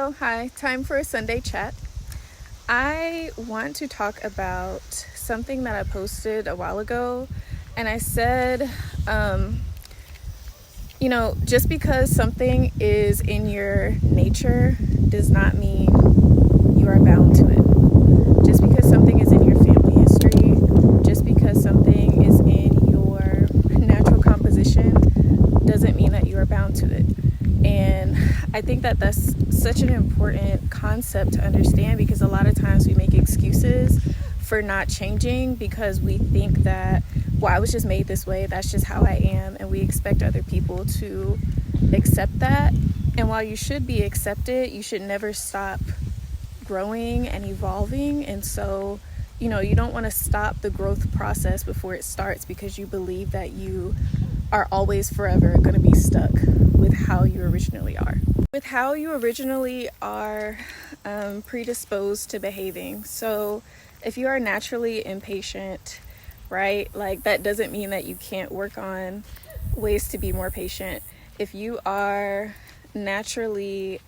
So, hi, time for a Sunday chat. I want to talk about something that I posted a while ago, and I said, just because something is in your nature does not mean you are bound to it. Just because something is in your family history, just because something is in your natural composition, doesn't mean that you are bound to it. And I think that that's such an important concept to understand, because a lot of times we make excuses for not changing because we think that, well, I was just made this way, that's just how I am, and we expect other people to accept that. And while you should be accepted, you should never stop growing and evolving. And so, you don't want to stop the growth process before it starts because you believe that you are always forever going to be stuck with how you originally are. With how you originally are predisposed to behaving. So if you are naturally impatient, right, like that doesn't mean that you can't work on ways to be more patient. If you are naturally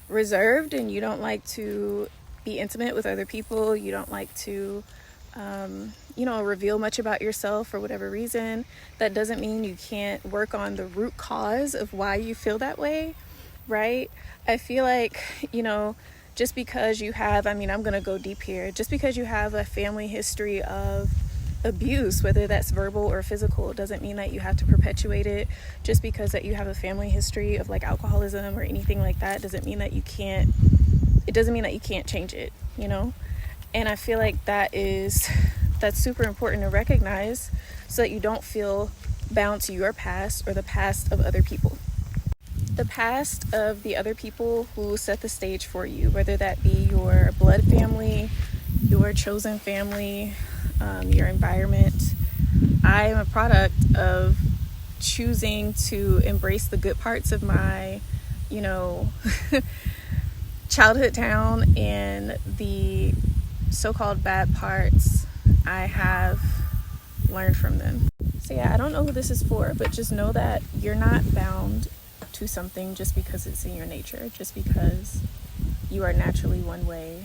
reserved and you don't like to be intimate with other people, you don't like to reveal much about yourself for whatever reason, that doesn't mean you can't work on the root cause of why you feel that way, right? I feel like, just because you have, I'm going to go deep here, just because you have a family history of abuse, whether that's verbal or physical, doesn't mean that you have to perpetuate it. Just because that you have a family history of like alcoholism or anything like that doesn't mean that you can't change it, And I feel like that's super important to recognize so that you don't feel bound to your past or the past of other people. The past of the other people who set the stage for you, whether that be your blood family, your chosen family, your environment. I am a product of choosing to embrace the good parts of my, childhood town, and the so-called bad parts I have learned from them. So yeah, I don't know who this is for, but just know that you're not bound to something just because it's in your nature, just because you are naturally one way.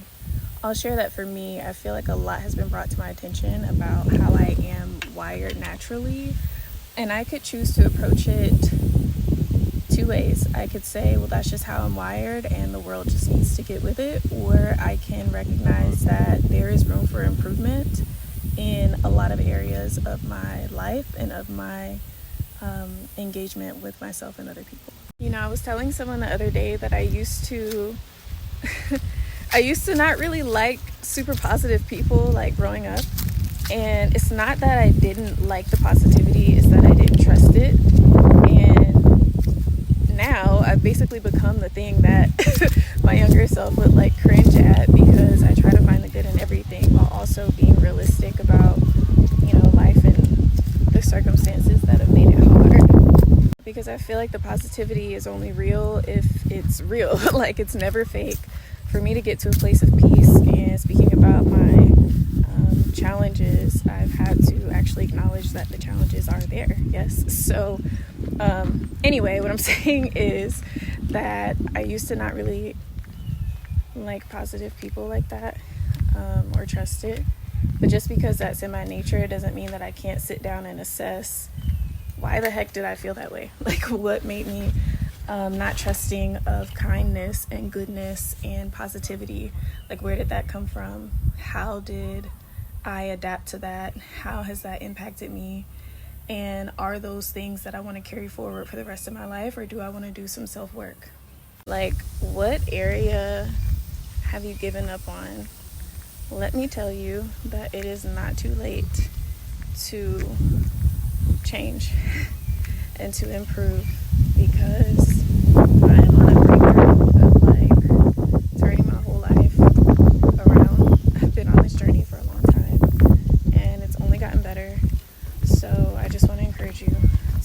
I'll share that for me, I feel like a lot has been brought to my attention about how I am wired naturally, and I could choose to approach it two ways. I could say, well, that's just how I'm wired and the world just needs to get with it, or I can recognize that there is room for improvement in a lot of areas of my life and of my engagement with myself and other people. I was telling someone the other day that I used to not really like super positive people, like growing up. And it's not that I didn't like the positivity, it's that I didn't trust it. And now I've basically become the thing that my younger self would like cringe at, because I try to find the good in everything while also being realistic about, life and the circumstances that have made it hard. Because I feel like the positivity is only real if it's real, like it's never fake. For me to get to a place of peace, and speaking about my challenges, I've had to actually acknowledge that the challenges are there. Yes. So anyway, what I'm saying is that I used to not really like positive people like that, or trust it. But just because that's in my nature, it doesn't mean that I can't sit down and assess, why the heck did I feel that way? Like, what made me not trusting of kindness and goodness and positivity? Like, where did that come from? How did I adapt to that? How has that impacted me? And are those things that I want to carry forward for the rest of my life, or do I want to do some self-work? Like, what area have you given up on? Let me tell you that it is not too late to change and to improve, because I'm on a breakthrough of like turning my whole life around. I've been on this journey for a long time and it's only gotten better. So I just want to encourage you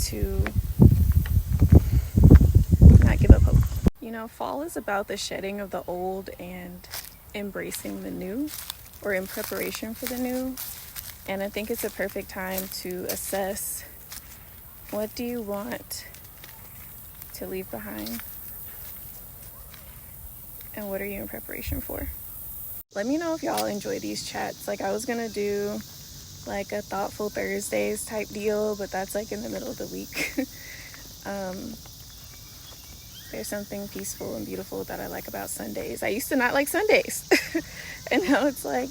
to not give up hope. Fall is about the shedding of the old and embracing the new, or in preparation for the new. And I think it's a perfect time to assess, what do you want to leave behind? And what are you in preparation for? Let me know if y'all enjoy these chats. Like, I was gonna do like a thoughtful Thursdays type deal, but that's like in the middle of the week. There's something peaceful and beautiful that I like about Sundays. I used to not like Sundays. And now it's like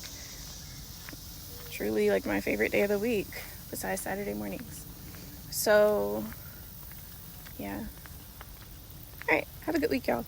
truly like my favorite day of the week besides Saturday mornings. So yeah. All right, have a good week, y'all.